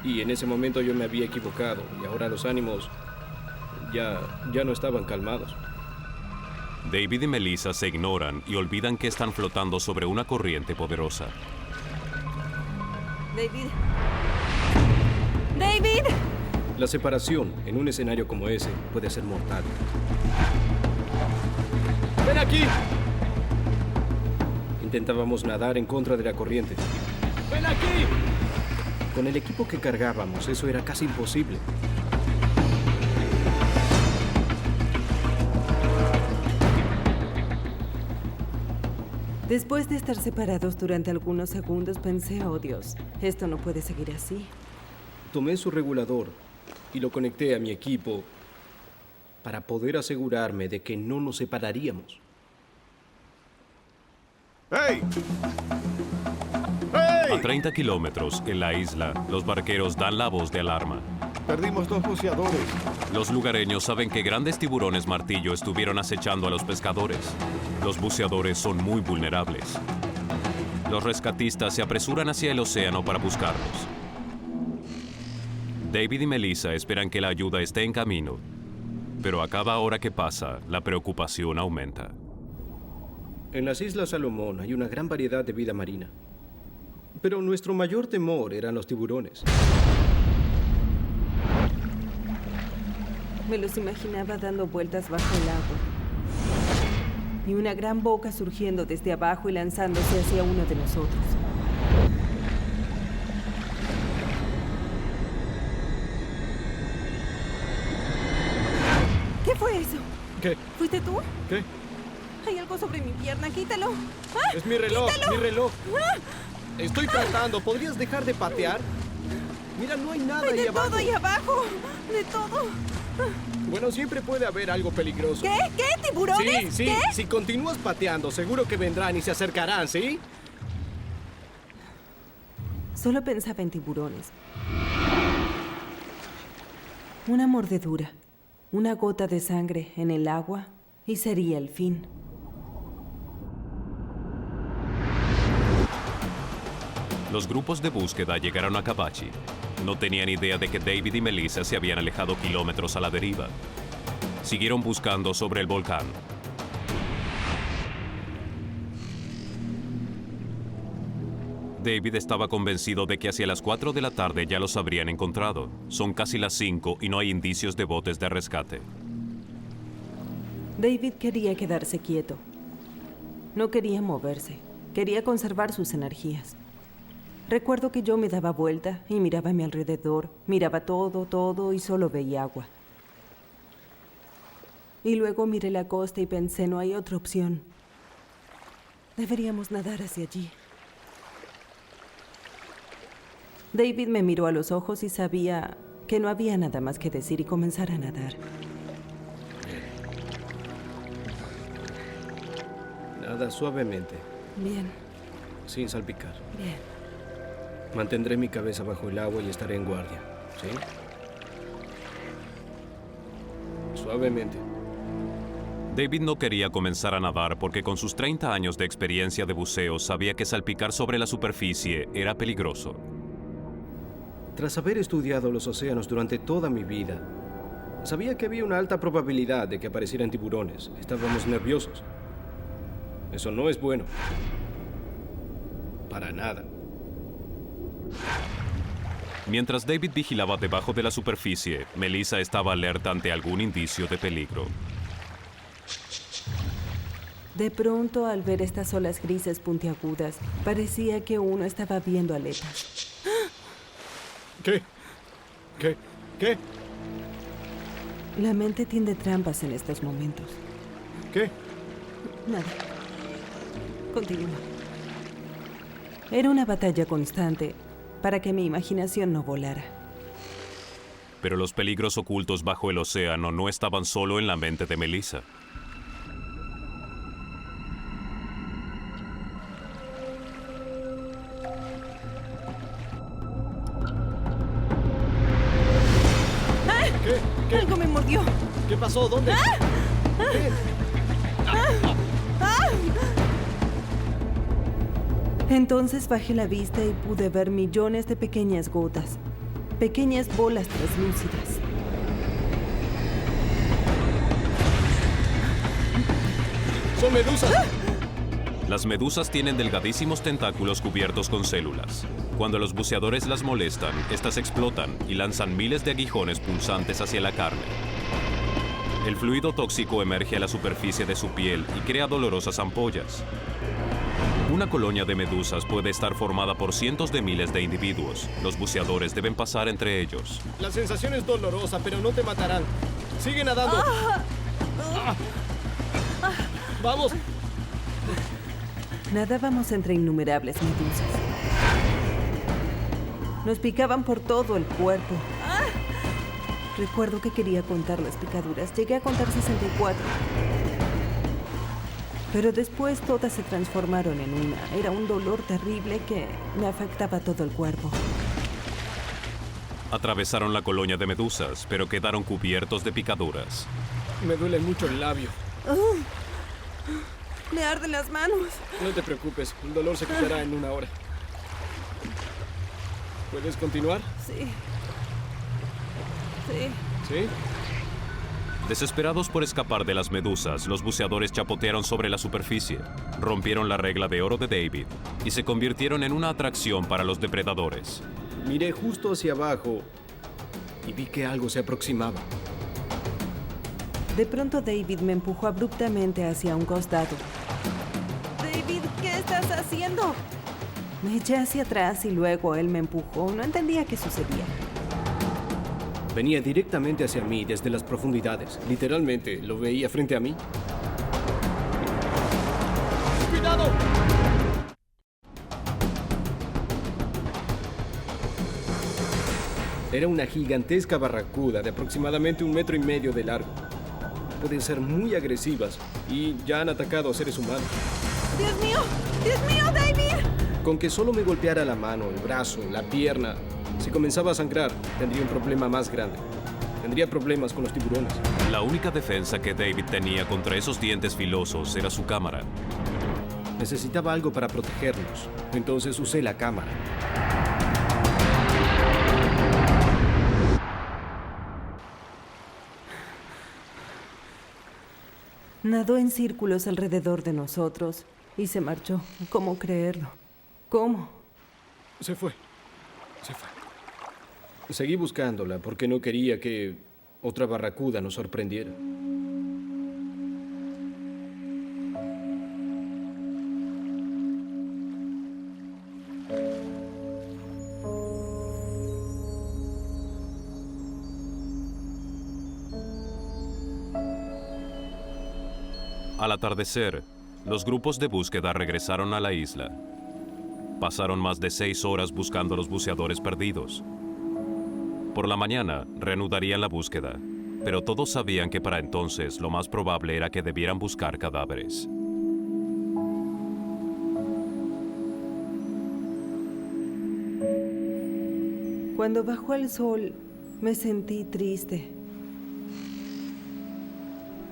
Y en ese momento yo me había equivocado, y ahora los ánimos ya no estaban calmados. David y Melissa se ignoran y olvidan que están flotando sobre una corriente poderosa. David. ¡David! La separación en un escenario como ese puede ser mortal. ¡Ven aquí! Intentábamos nadar en contra de la corriente. ¡Ven aquí! Con el equipo que cargábamos, eso era casi imposible. Después de estar separados durante algunos segundos, pensé, oh Dios, esto no puede seguir así. Tomé su regulador y lo conecté a mi equipo para poder asegurarme de que no nos separaríamos. ¡Hey! ¡Hey! A 30 kilómetros en la isla, los barqueros dan la voz de alarma. Perdimos 2 buceadores. Los lugareños saben que grandes tiburones martillo estuvieron acechando a los pescadores. Los buceadores son muy vulnerables. Los rescatistas se apresuran hacia el océano para buscarlos. David y Melissa esperan que la ayuda esté en camino, pero a cada hora que pasa, la preocupación aumenta. En las Islas Salomón hay una gran variedad de vida marina. Pero nuestro mayor temor eran los tiburones. Me los imaginaba dando vueltas bajo el agua. Y una gran boca surgiendo desde abajo y lanzándose hacia uno de nosotros. ¿Qué fue eso? ¿Qué? ¿Fuiste tú? ¿Qué? Hay algo sobre mi pierna, quítalo. ¡Ah! Es mi reloj, ¡Quítalo! mi reloj. ¡Ah! Estoy tratando. ¿Podrías dejar de patear? Mira, no hay nada ¡Hay ahí de abajo. todo ahí abajo! ¡De todo! Bueno, siempre puede haber algo peligroso. ¿Qué? ¿Qué? ¿Tiburones? Sí, sí. ¿Qué? Si continúas pateando, seguro que vendrán y se acercarán, ¿sí? Solo pensaba en tiburones. Una mordedura, una gota de sangre en el agua y sería el fin. Los grupos de búsqueda llegaron a Kabachi. No tenían idea de que David y Melissa se habían alejado kilómetros a la deriva. Siguieron buscando sobre el volcán. David estaba convencido de que hacia las 4 de la tarde ya los habrían encontrado. Son casi las 5 y no hay indicios de botes de rescate. David quería quedarse quieto. No quería moverse. Quería conservar sus energías. Recuerdo que yo me daba vuelta y miraba a mi alrededor. Miraba todo y solo veía agua. Y luego miré la costa y pensé, no hay otra opción. Deberíamos nadar hacia allí. David me miró a los ojos y sabía que no había nada más que decir y comenzar a nadar. Nada suavemente, Bien, sin salpicar. bien. Mantendré mi cabeza bajo el agua y estaré en guardia, ¿sí? Suavemente. David no quería comenzar a nadar porque con sus 30 años de experiencia de buceo sabía que salpicar sobre la superficie era peligroso. Tras haber estudiado los océanos durante toda mi vida, sabía que había una alta probabilidad de que aparecieran tiburones. Estábamos nerviosos. Eso no es bueno. Para nada. Mientras David vigilaba debajo de la superficie, Melissa estaba alerta ante algún indicio de peligro. De pronto, al ver estas olas grises puntiagudas, parecía que uno estaba viendo aletas. ¿Qué? ¿Qué? ¿Qué? La mente tiende trampas en estos momentos. ¿Qué? Nada. Continúa. Era una batalla constante para que mi imaginación no volara. Pero los peligros ocultos bajo el océano no estaban solo en la mente de Melissa. ¿Qué? ¡Algo me mordió! ¿Qué pasó? ¿Dónde? ¿Qué? Entonces bajé la vista y pude ver millones de pequeñas gotas, pequeñas bolas translúcidas. ¡Son medusas! Las medusas tienen delgadísimos tentáculos cubiertos con células. Cuando los buceadores las molestan, estas explotan y lanzan miles de aguijones punzantes hacia la carne. El fluido tóxico emerge a la superficie de su piel y crea dolorosas ampollas. Una colonia de medusas puede estar formada por cientos de miles de individuos. Los buceadores deben pasar entre ellos. La sensación es dolorosa, pero no te matarán. Sigue nadando. ¡Vamos! Nadábamos entre innumerables medusas. Nos picaban por todo el cuerpo. Recuerdo que quería contar las picaduras. Llegué a contar 64. Pero después todas se transformaron en una. Era un dolor terrible que me afectaba todo el cuerpo. Atravesaron la colonia de medusas, pero quedaron cubiertos de picaduras. Me duele mucho el labio. Me arden las manos. No te preocupes, el dolor se quitará en 1 hora. ¿Puedes continuar? Sí. Sí. ¿Sí? Desesperados por escapar de las medusas, los buceadores chapotearon sobre la superficie, rompieron la regla de oro de David y se convirtieron en una atracción para los depredadores. Miré justo hacia abajo y vi que algo se aproximaba. De pronto David me empujó abruptamente hacia un costado. David, ¿qué estás haciendo? Me eché hacia atrás y luego él me empujó. No entendía qué sucedía. Venía directamente hacia mí desde las profundidades. Literalmente, lo veía frente a mí. ¡Cuidado! Era una gigantesca barracuda de aproximadamente 1,5 metros de largo. Pueden ser muy agresivas y ya han atacado a seres humanos. ¡Dios mío! ¡Dios mío, David! Con que solo me golpeara la mano, el brazo, la pierna, si comenzaba a sangrar, tendría un problema más grande. Tendría problemas con los tiburones. La única defensa que David tenía contra esos dientes filosos era su cámara. Necesitaba algo para protegernos, entonces usé la cámara. Nadó en círculos alrededor de nosotros y se marchó. ¿Cómo creerlo? ¿Cómo? Se fue. Se fue. Seguí buscándola porque no quería que otra barracuda nos sorprendiera. Al atardecer, los grupos de búsqueda regresaron a la isla. Pasaron más de 6 horas buscando a los buceadores perdidos. Por la mañana, reanudarían la búsqueda, pero todos sabían que para entonces lo más probable era que debieran buscar cadáveres. Cuando bajó el sol, me sentí triste.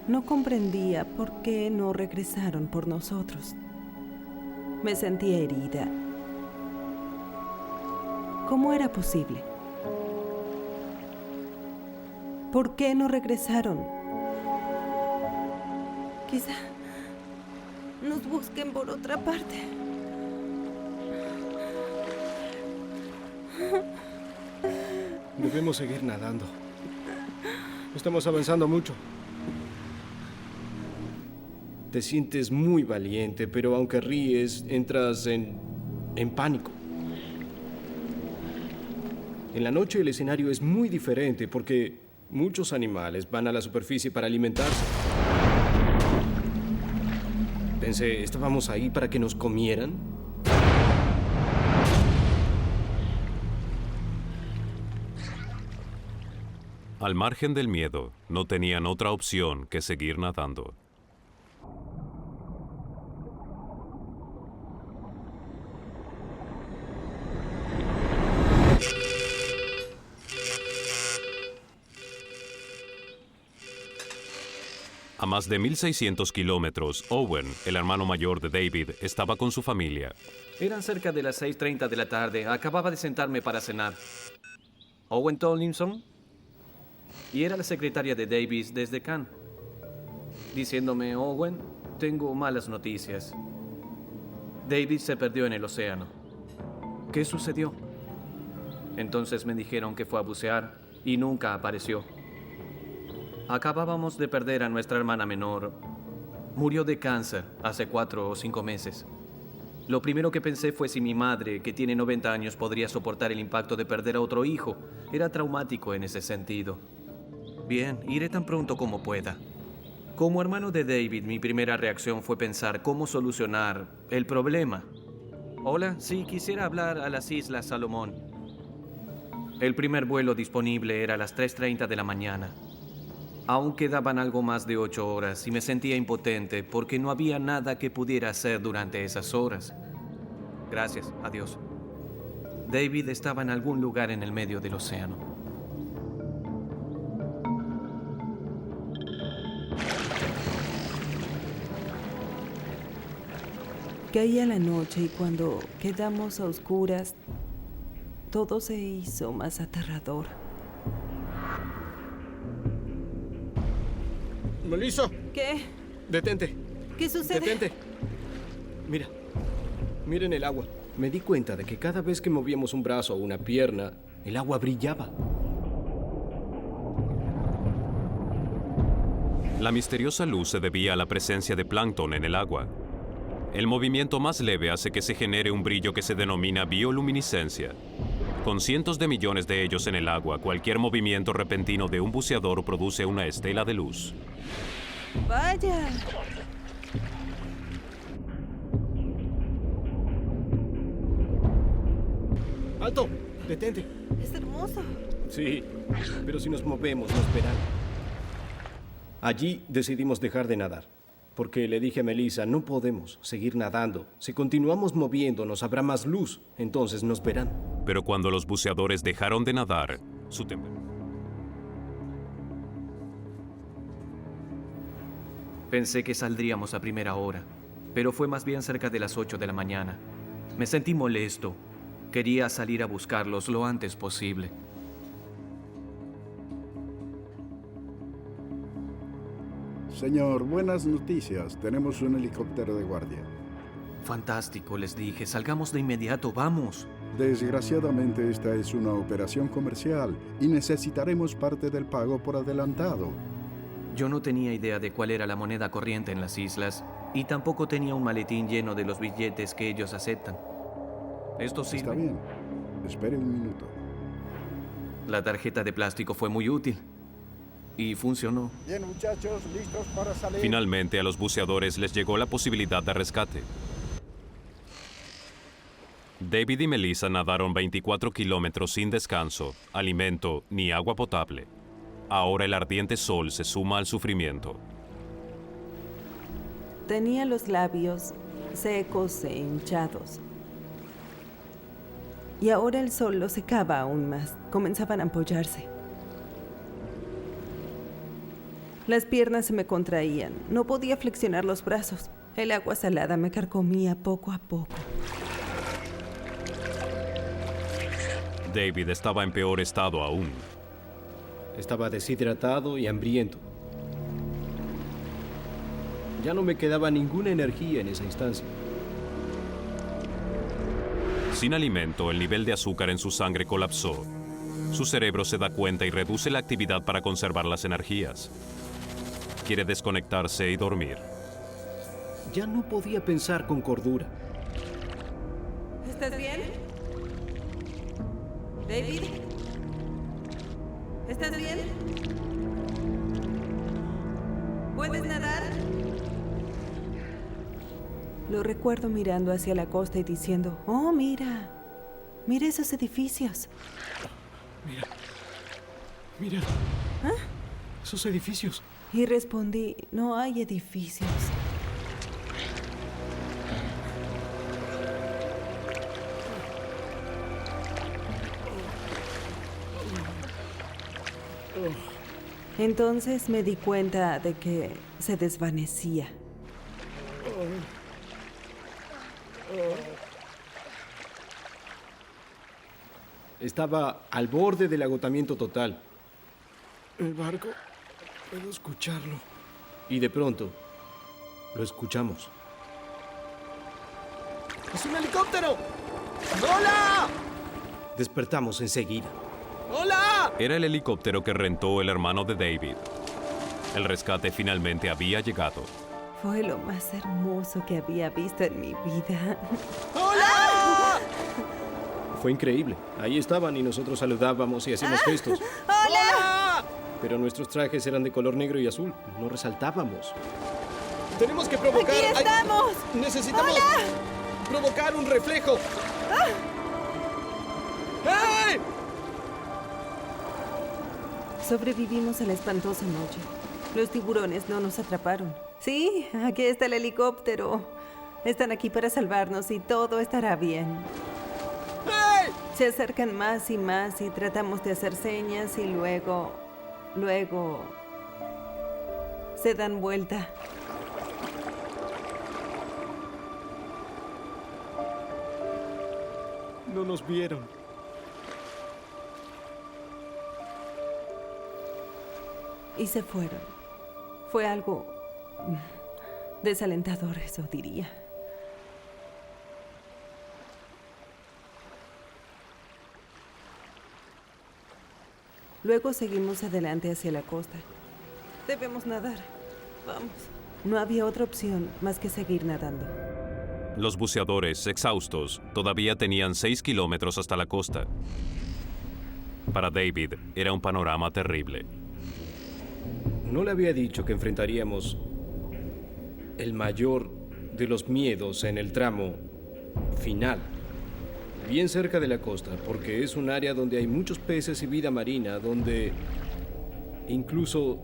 No comprendía por qué no regresaron por nosotros. Me sentía herida. ¿Cómo era posible? ¿Por qué no regresaron? Quizá nos busquen por otra parte. Debemos seguir nadando. Estamos avanzando mucho. Te sientes muy valiente, pero aunque ríes, entras en pánico. En la noche el escenario es muy diferente porque muchos animales van a la superficie para alimentarse. Pensé, ¿estábamos ahí para que nos comieran? Al margen del miedo, no tenían otra opción que seguir nadando. A más de 1.600 kilómetros, Owen, el hermano mayor de David, estaba con su familia. Eran cerca de las 6:30 de la tarde. Acababa de sentarme para cenar. Owen Tomlinson. Y era la secretaria de Davis desde Cannes. Diciéndome, Owen, tengo malas noticias. Davis se perdió en el océano. ¿Qué sucedió? Entonces me dijeron que fue a bucear y nunca apareció. Acabábamos de perder a nuestra hermana menor. Murió de cáncer hace 4 o 5 meses. Lo primero que pensé fue si mi madre, que tiene 90 años, podría soportar el impacto de perder a otro hijo. Era traumático en ese sentido. Bien, iré tan pronto como pueda. Como hermano de David, mi primera reacción fue pensar cómo solucionar el problema. Hola, sí, quisiera hablar a las Islas Salomón. El primer vuelo disponible era a las 3:30 de la mañana. Aún quedaban algo más de 8 horas y me sentía impotente porque no había nada que pudiera hacer durante esas horas. Gracias, adiós. David estaba en algún lugar en el medio del océano. Caía la noche y cuando quedamos a oscuras, todo se hizo más aterrador. Melissa, ¿Qué? detente. ¿Qué sucede? Detente. Mira. Miren el agua. Me di cuenta de que cada vez que movíamos un brazo o una pierna, el agua brillaba. La misteriosa luz se debía a la presencia de plancton en el agua. El movimiento más leve hace que se genere un brillo que se denomina bioluminiscencia. Con cientos de millones de ellos en el agua, cualquier movimiento repentino de un buceador produce una estela de luz. ¡Vaya! ¡Alto! ¡Detente! Es hermoso. Sí, pero si nos movemos, nos verán. Allí decidimos dejar de nadar, porque le dije a Melissa, no podemos seguir nadando. Si continuamos moviéndonos, habrá más luz, entonces nos verán. Pero cuando los buceadores dejaron de nadar, su Pensé que saldríamos a primera hora, pero fue más bien cerca de las 8 de la mañana. Me sentí molesto. Quería salir a buscarlos lo antes posible. Señor, buenas noticias. Tenemos un helicóptero de guardia. Fantástico, les dije. Salgamos de inmediato, vamos. Desgraciadamente, esta es una operación comercial y necesitaremos parte del pago por adelantado. Yo no tenía idea de cuál era la moneda corriente en las islas y tampoco tenía un maletín lleno de los billetes que ellos aceptan. ¿Esto sirve? Está bien. Espere un minuto. La tarjeta de plástico fue muy útil. Y funcionó. Bien, muchachos, listos para salir. Finalmente, a los buceadores les llegó la posibilidad de rescate. David y Melissa nadaron 24 kilómetros sin descanso, alimento ni agua potable. Ahora el ardiente sol se suma al sufrimiento. Tenía los labios secos e hinchados. Y ahora el sol los secaba aún más. Comenzaban a ampollarse. Las piernas se me contraían. No podía flexionar los brazos. El agua salada me carcomía poco a poco. David estaba en peor estado aún. Estaba deshidratado y hambriento. Ya no me quedaba ninguna energía en esa instancia. Sin alimento, el nivel de azúcar en su sangre colapsó. Su cerebro se da cuenta y reduce la actividad para conservar las energías. Quiere desconectarse y dormir. Ya no podía pensar con cordura. ¿Estás bien? ¿David? ¿Estás bien? ¿Puedes nadar? Lo recuerdo mirando hacia la costa y diciendo, oh, mira esos edificios. Mira. ¿Ah? Esos edificios. Y respondí, no hay edificios. Entonces me di cuenta de que se desvanecía. Estaba al borde del agotamiento total. El barco, puedo escucharlo. Y de pronto, lo escuchamos. ¡Es un helicóptero! ¡Hola! Despertamos enseguida. ¡Hola! Era el helicóptero que rentó el hermano de David. El rescate finalmente había llegado. Fue lo más hermoso que había visto en mi vida. ¡Hola! Fue increíble. Ahí estaban y nosotros saludábamos y hacíamos gestos. ¡Hola! Pero nuestros trajes eran de color negro y azul. No resaltábamos. Tenemos que provocar... ¡Aquí estamos! Necesitamos provocar un reflejo. ¡Hey! Sobrevivimos a la espantosa noche. Los tiburones no nos atraparon. Sí, aquí está el helicóptero. Están aquí para salvarnos y todo estará bien. ¡Hey! Se acercan más y más y tratamos de hacer señas y luego se dan vuelta. No nos vieron. Y se fueron. Fue algo desalentador, eso diría. Luego seguimos adelante hacia la costa. Debemos nadar. Vamos. No había otra opción más que seguir nadando. Los buceadores, exhaustos, todavía tenían 6 kilómetros hasta la costa. Para David, era un panorama terrible. No le había dicho que enfrentaríamos el mayor de los miedos en el tramo final, bien cerca de la costa, porque es un área donde hay muchos peces y vida marina, donde incluso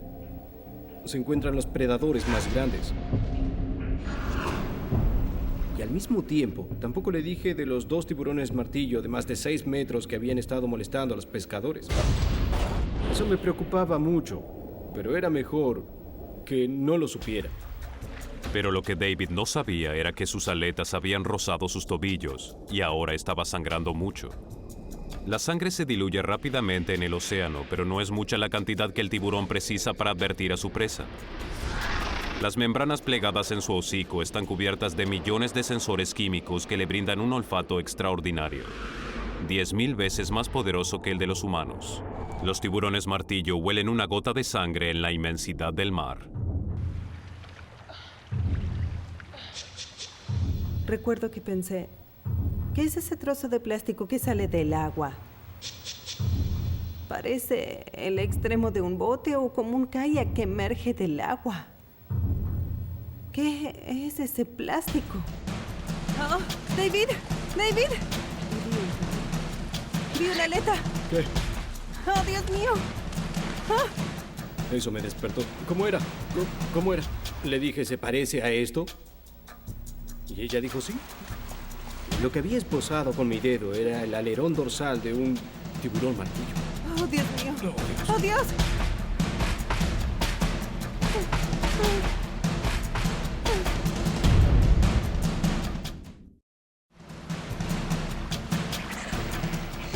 se encuentran los predadores más grandes. Y al mismo tiempo, tampoco le dije de los 2 tiburones martillo de más de 6 metros que habían estado molestando a los pescadores. Eso me preocupaba mucho, pero era mejor que no lo supiera. Pero lo que David no sabía era que sus aletas habían rozado sus tobillos y ahora estaba sangrando mucho. La sangre se diluye rápidamente en el océano, pero no es mucha la cantidad que el tiburón precisa para advertir a su presa. Las membranas plegadas en su hocico están cubiertas de millones de sensores químicos que le brindan un olfato extraordinario, 10.000 veces más poderoso que el de los humanos. Los tiburones martillo huelen una gota de sangre en la inmensidad del mar. Recuerdo que pensé, ¿qué es ese trozo de plástico que sale del agua? Parece el extremo de un bote o como un kayak que emerge del agua. ¿Qué es ese plástico? ¡Oh! ¡David! ¡David! Vi una aleta. ¿Qué? ¡Oh, Dios mío! ¡Ah! Eso me despertó. ¿Cómo era? ¿Cómo era? Le dije, ¿se parece a esto? Y ella dijo sí. Lo que había esbozado con mi dedo era el alerón dorsal de un tiburón martillo. ¡Oh, Dios mío! ¡Oh, Dios!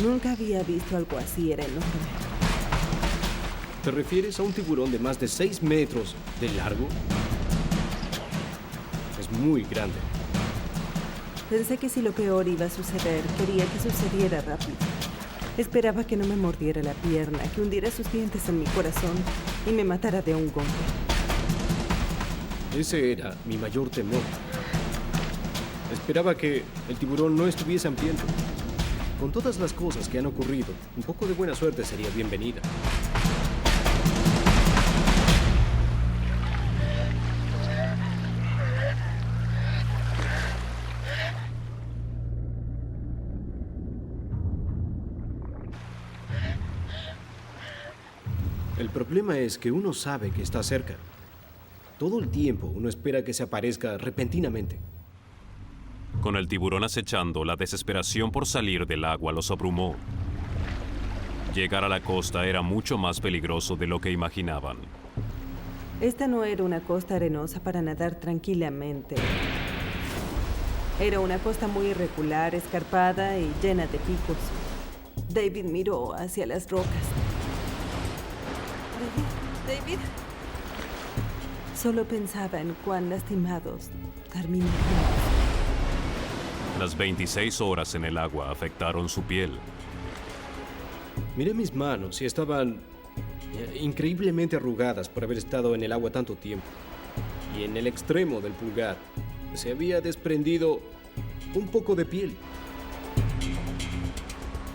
Nunca había visto algo así, era enorme. ¿Te refieres a un tiburón de más de 6 metros de largo? Es muy grande. Pensé que si lo peor iba a suceder, quería que sucediera rápido. Esperaba que no me mordiera la pierna, que hundiera sus dientes en mi corazón y me matara de un golpe. Ese era mi mayor temor. Esperaba que el tiburón no estuviese hambriento. Con todas las cosas que han ocurrido, un poco de buena suerte sería bienvenida. El problema es que uno sabe que está cerca. Todo el tiempo uno espera que se aparezca repentinamente. Con el tiburón acechando, la desesperación por salir del agua los abrumó. Llegar a la costa era mucho más peligroso de lo que imaginaban. Esta no era una costa arenosa para nadar tranquilamente. Era una costa muy irregular, escarpada y llena de picos. David miró hacia las rocas. David. Solo pensaba en cuán lastimados terminarían. Las 26 horas en el agua afectaron su piel. Miré mis manos y estaban increíblemente arrugadas por haber estado en el agua tanto tiempo. Y en el extremo del pulgar se había desprendido un poco de piel.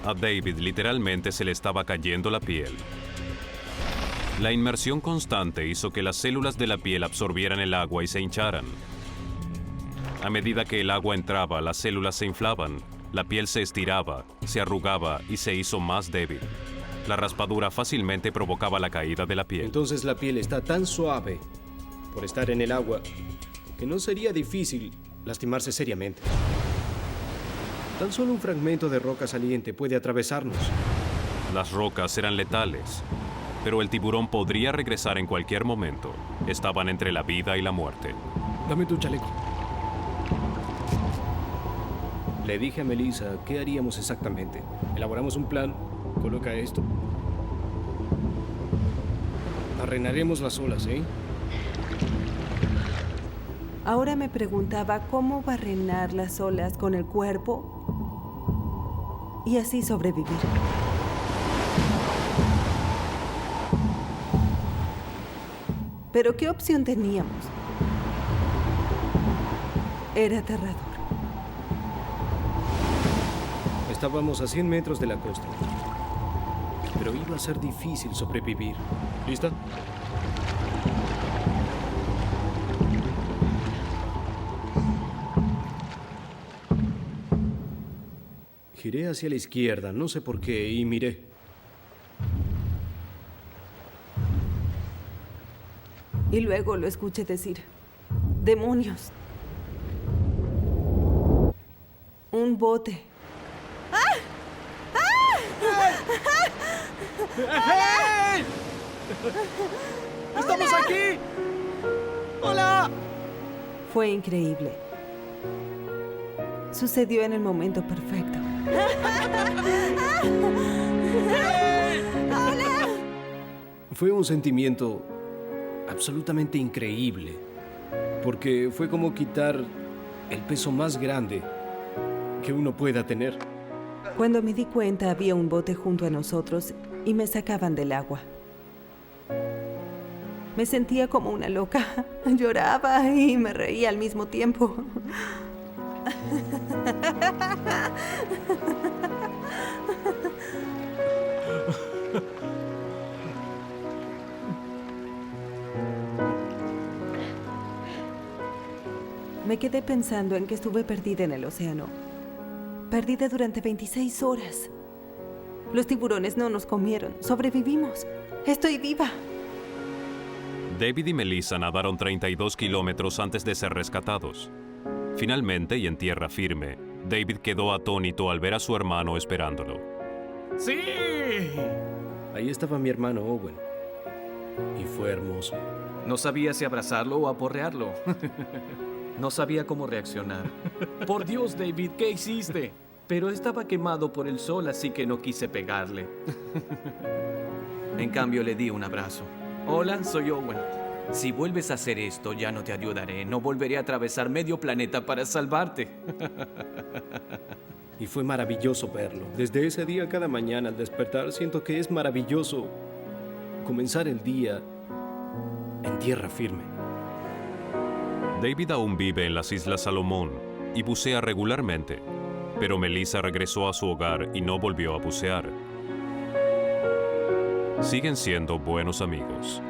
A David literalmente se le estaba cayendo la piel. La inmersión constante hizo que las células de la piel absorbieran el agua y se hincharan. A medida que el agua entraba, las células se inflaban, la piel se estiraba, se arrugaba y se hizo más débil. La raspadura fácilmente provocaba la caída de la piel. Entonces la piel está tan suave por estar en el agua que no sería difícil lastimarse seriamente. Tan solo un fragmento de roca saliente puede atravesarnos. Las rocas eran letales, pero el tiburón podría regresar en cualquier momento. Estaban entre la vida y la muerte. Dame tu chaleco. Le dije a Melissa qué haríamos exactamente. Elaboramos un plan. Coloca esto. Arrenaremos las olas, ¿eh? Ahora me preguntaba cómo barrenar las olas con el cuerpo y así sobrevivir. Pero ¿qué opción teníamos? Era aterrador. Estábamos a 100 metros de la costa. Pero iba a ser difícil sobrevivir. ¿Lista? Giré hacia la izquierda, no sé por qué, y miré. Y luego lo escuché decir, ¡demonios! Un bote. ¡Hey! ¡Estamos aquí! ¡Hola! Fue increíble. Sucedió en el momento perfecto. Fue un sentimiento absolutamente increíble, porque fue como quitar el peso más grande que uno pueda tener. Cuando me di cuenta, había un bote junto a nosotros y me sacaban del agua. Me sentía como una loca. Lloraba y me reía al mismo tiempo. Me quedé pensando en que estuve perdida en el océano. Perdida durante 26 horas. Los tiburones no nos comieron. Sobrevivimos. Estoy viva. David y Melissa nadaron 32 kilómetros antes de ser rescatados. Finalmente, y en tierra firme, David quedó atónito al ver a su hermano esperándolo. ¡Sí! Ahí estaba mi hermano Owen. Y fue hermoso. No sabía si abrazarlo o aporrearlo. No sabía cómo reaccionar. Por Dios, David, ¿qué hiciste? Pero estaba quemado por el sol, así que no quise pegarle. En cambio, le di un abrazo. Hola, soy Owen. Si vuelves a hacer esto, ya no te ayudaré. No volveré a atravesar medio planeta para salvarte. Y fue maravilloso verlo. Desde ese día, cada mañana al despertar, siento que es maravilloso comenzar el día en tierra firme. David aún vive en las Islas Salomón y bucea regularmente, pero Melissa regresó a su hogar y no volvió a bucear. Siguen siendo buenos amigos.